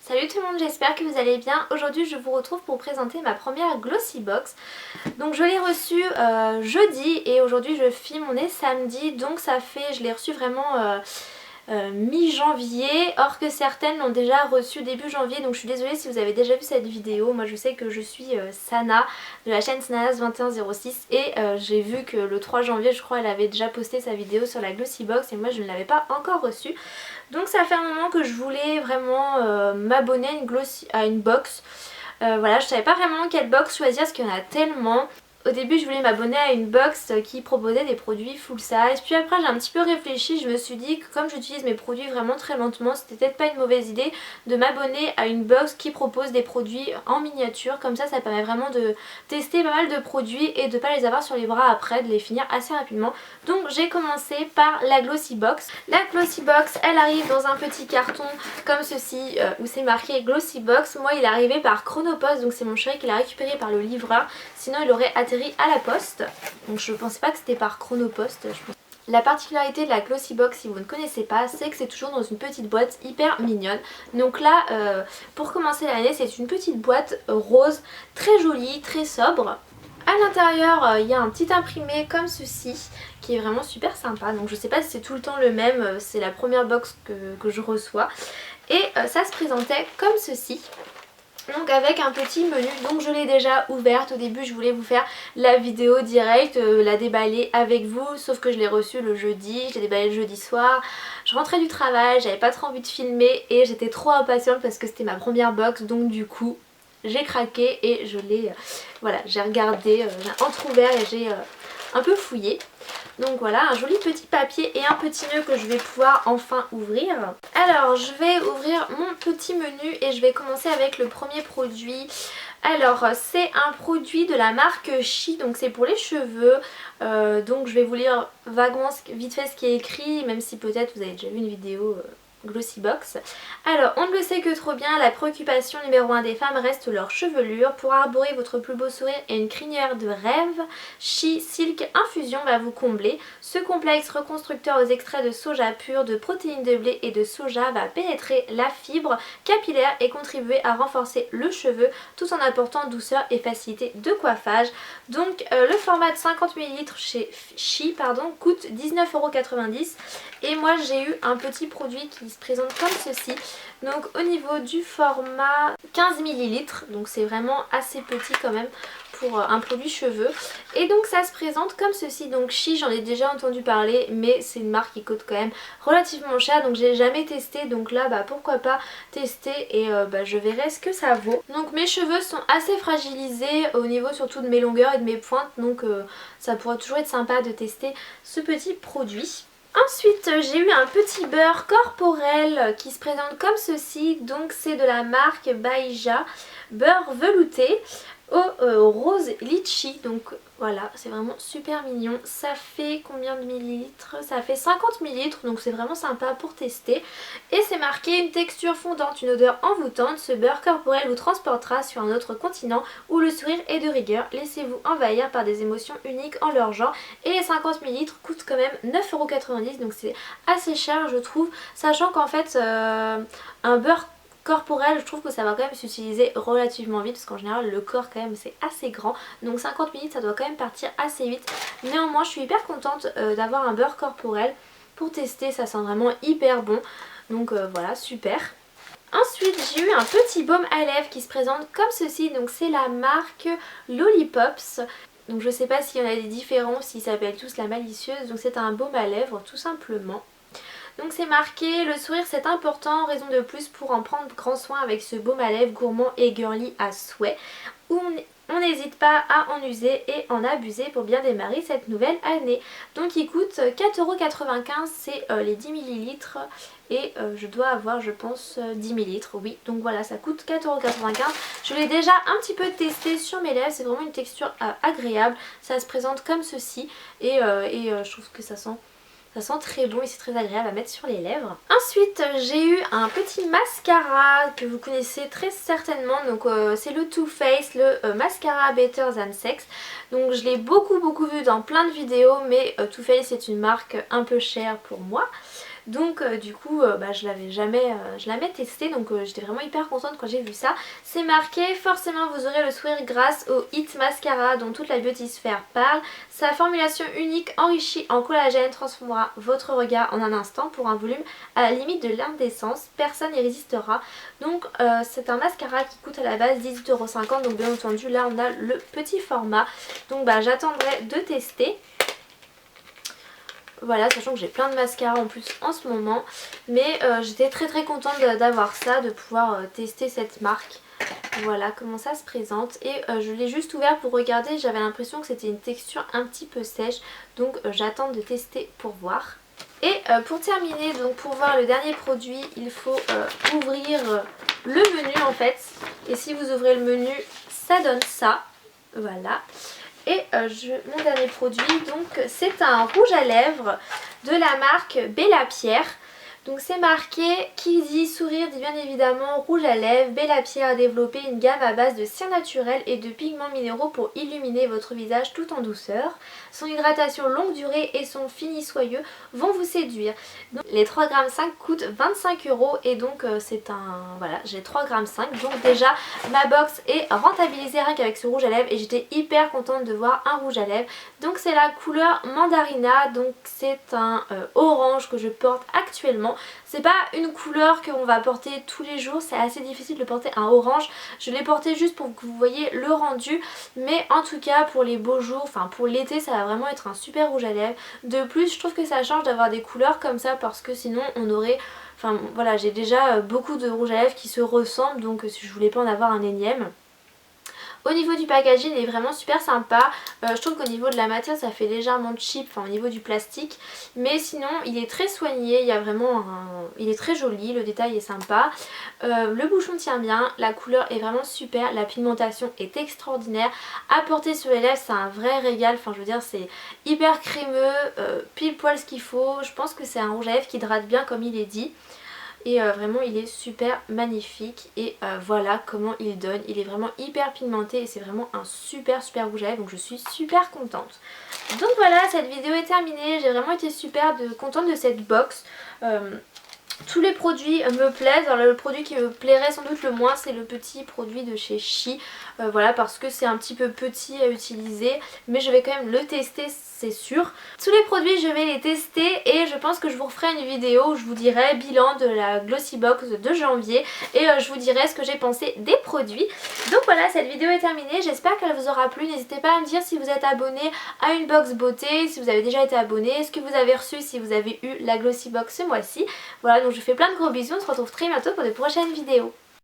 Salut tout le monde, j'espère que vous allez bien. Aujourd'hui je vous retrouve pour présenter ma première Glossy Box. Donc je l'ai reçue jeudi et aujourd'hui je filme, on est samedi, donc ça fait, je l'ai reçue vraiment mi-janvier, or que certaines l'ont déjà reçue début janvier, donc je suis désolée si vous avez déjà vu cette vidéo. Moi je sais que je suis Sana de la chaîne Sananas2106 et j'ai vu que le 3 janvier je crois elle avait déjà posté sa vidéo sur la Glossy Box et moi je ne l'avais pas encore reçue. Donc ça fait un moment que je voulais vraiment m'abonner à une box. Voilà, je savais pas vraiment quelle box choisir parce qu'il y en a tellement. Au début je voulais m'abonner à une box qui proposait des produits full size, puis après j'ai un petit peu réfléchi, je me suis dit que comme j'utilise mes produits vraiment très lentement, c'était peut-être pas une mauvaise idée de m'abonner à une box qui propose des produits en miniature, comme ça permet vraiment de tester pas mal de produits et de pas les avoir sur les bras après, de les finir assez rapidement. Donc j'ai commencé par la Glossy Box. La Glossy Box elle arrive dans un petit carton comme ceci où c'est marqué Glossy Box. Moi il est arrivé par Chronopost, donc c'est mon chéri qui l'a récupéré par le livreur, sinon il aurait atterri à la poste, donc je pensais pas que c'était par Chronopost. La particularité de la Glossy Box, si vous ne connaissez pas, c'est que c'est toujours dans une petite boîte hyper mignonne. Donc là pour commencer l'année, c'est une petite boîte rose très jolie, très sobre. À l'intérieur il y a un petit imprimé comme ceci qui est vraiment super sympa, donc je sais pas si c'est tout le temps le même, c'est la première box que je reçois. Et ça se présentait comme ceci. Donc avec un petit menu, donc je l'ai déjà ouverte. Au début je voulais vous faire la vidéo directe, la déballer avec vous, sauf que je l'ai reçue le jeudi, je l'ai déballé le jeudi soir. Je rentrais du travail, j'avais pas trop envie de filmer et j'étais trop impatiente parce que c'était ma première box, donc du coup j'ai craqué et je l'ai, voilà, j'ai regardé, j'ai entrouvert et j'ai un peu fouillé. Donc voilà, un joli petit papier et un petit nœud que je vais pouvoir enfin ouvrir. Alors je vais ouvrir mon petit menu et je vais commencer avec le premier produit. Alors c'est un produit de la marque Chi, donc c'est pour les cheveux. Donc je vais vous lire vaguement vite fait ce qui est écrit, même si peut-être vous avez déjà vu une vidéo Glossy Box. Alors on ne le sait que trop bien, la préoccupation numéro 1 des femmes reste leur chevelure. Pour arborer votre plus beau sourire et une crinière de rêve, Chi Silk Infusion va vous combler. Ce complexe reconstructeur aux extraits de soja pur, de protéines de blé et de soja va pénétrer la fibre capillaire et contribuer à renforcer le cheveu tout en apportant douceur et facilité de coiffage. Donc le format de 50 ml chez Chi coûte 19,90 € et moi j'ai eu un petit produit qui se présente comme ceci. Donc au niveau du format 15 ml, donc c'est vraiment assez petit quand même pour un produit cheveux. Et donc ça se présente comme ceci. Donc Chi, j'en ai déjà entendu parler, mais c'est une marque qui coûte quand même relativement cher, donc j'ai jamais testé, donc là pourquoi pas tester et je verrai ce que ça vaut. Donc mes cheveux sont assez fragilisés au niveau surtout de mes longueurs et de mes pointes, donc ça pourrait toujours être sympa de tester ce petit produit. Ensuite j'ai eu un petit beurre corporel qui se présente comme ceci, donc c'est de la marque Baija, beurre velouté au rose litchi, donc voilà, c'est vraiment super mignon. Ça fait combien de millilitres? Ça fait 50 millilitres, donc c'est vraiment sympa pour tester. Et c'est marqué une texture fondante, une odeur envoûtante. Ce beurre corporel vous transportera sur un autre continent où le sourire est de rigueur. Laissez-vous envahir par des émotions uniques en leur genre. Et les 50 millilitres coûtent quand même 9,90 €, donc c'est assez cher je trouve, sachant qu'en fait un beurre corporel, je trouve que ça va quand même s'utiliser relativement vite parce qu'en général le corps quand même c'est assez grand, donc 50 minutes ça doit quand même partir assez vite. Néanmoins je suis hyper contente d'avoir un beurre corporel pour tester, ça sent vraiment hyper bon, donc voilà, super. Ensuite j'ai eu un petit baume à lèvres qui se présente comme ceci, donc c'est la marque Lollipops. Donc je sais pas s'il y en a des différents, s'ils s'appellent tous la malicieuse, donc c'est un baume à lèvres tout simplement. Donc c'est marqué, le sourire c'est important, raison de plus pour en prendre grand soin avec ce baume à lèvres gourmand et girly à souhait. On n'hésite pas à en user et en abuser pour bien démarrer cette nouvelle année. Donc il coûte 4,95 €, c'est les 10 ml et je dois avoir je pense 10 ml, oui. Donc voilà, ça coûte 4,95 €. Je l'ai déjà un petit peu testé sur mes lèvres, c'est vraiment une texture agréable. Ça se présente comme ceci et je trouve que ça sent très bon et c'est très agréable à mettre sur les lèvres. Ensuite j'ai eu un petit mascara que vous connaissez très certainement, donc c'est le Too Faced, le mascara Better Than Sex. Donc je l'ai beaucoup vu dans plein de vidéos, mais Too Faced c'est une marque un peu chère pour moi. Donc du coup je l'avais jamais testé, donc j'étais vraiment hyper contente quand j'ai vu ça. C'est marqué forcément vous aurez le sourire grâce au Hit Mascara dont toute la beautysphère parle. Sa formulation unique enrichie en collagène transformera votre regard en un instant pour un volume à la limite de l'indécence, personne n'y résistera. Donc c'est un mascara qui coûte à la base 18,50 €, donc bien entendu là on a le petit format. Donc j'attendrai de tester. Voilà, sachant que j'ai plein de mascaras en plus en ce moment. Mais j'étais très contente d'avoir ça, de pouvoir tester cette marque. Voilà comment ça se présente. Et je l'ai juste ouvert pour regarder, j'avais l'impression que c'était une texture un petit peu sèche. Donc j'attends de tester pour voir. Et pour terminer, donc pour voir le dernier produit, il faut ouvrir le menu en fait. Et si vous ouvrez le menu, ça donne ça. Voilà. Et mon dernier produit, donc c'est un rouge à lèvres de la marque Bella Pierre. Donc c'est marqué, qui dit sourire dit bien évidemment rouge à lèvres. Bella Pierre a développé une gamme à base de cire naturelle et de pigments minéraux pour illuminer votre visage tout en douceur. Son hydratation longue durée et son fini soyeux vont vous séduire. Donc, les 3,5 g coûtent 25 € et donc c'est un... Voilà, j'ai 3,5 g. Donc déjà ma box est rentabilisée rien qu'avec ce rouge à lèvres et j'étais hyper contente de voir un rouge à lèvres. Donc c'est la couleur Mandarina, donc c'est un orange que je porte actuellement. C'est pas une couleur qu'on va porter tous les jours, c'est assez difficile de porter un orange. Je l'ai porté juste pour que vous voyez le rendu, mais en tout cas pour les beaux jours, enfin pour l'été ça va vraiment être un super rouge à lèvres. De plus je trouve que ça change d'avoir des couleurs comme ça parce que sinon on aurait... Enfin voilà, j'ai déjà beaucoup de rouge à lèvres qui se ressemblent, donc je voulais pas en avoir un énième. Au niveau du packaging il est vraiment super sympa, je trouve qu'au niveau de la matière ça fait légèrement cheap, enfin au niveau du plastique, mais sinon il est très soigné, il y a vraiment il est très joli, le détail est sympa, le bouchon tient bien, la couleur est vraiment super, la pigmentation est extraordinaire, à porter sur les lèvres c'est un vrai régal, enfin je veux dire c'est hyper crémeux, pile poil ce qu'il faut, je pense que c'est un rouge à lèvres qui hydrate bien comme il est dit. Et vraiment il est super magnifique et voilà comment il donne, il est vraiment hyper pigmenté et c'est vraiment un super rouge à lèvres, donc je suis super contente. Donc voilà, cette vidéo est terminée, j'ai vraiment été super contente de cette box. Tous les produits me plaisent. Alors le produit qui me plairait sans doute le moins c'est le petit produit de chez Chi. Voilà, parce que c'est un petit peu petit à utiliser, mais je vais quand même le tester c'est sûr. Tous les produits je vais les tester et je pense que je vous referai une vidéo où je vous dirai bilan de la Glossy Box de janvier et je vous dirai ce que j'ai pensé des produits. Donc voilà, cette vidéo est terminée, j'espère qu'elle vous aura plu. N'hésitez pas à me dire si vous êtes abonné à une box beauté, si vous avez déjà été abonné, ce que vous avez reçu si vous avez eu la Glossy Box ce mois-ci. Voilà, donc je vous fais plein de gros bisous, on se retrouve très bientôt pour de prochaines vidéos.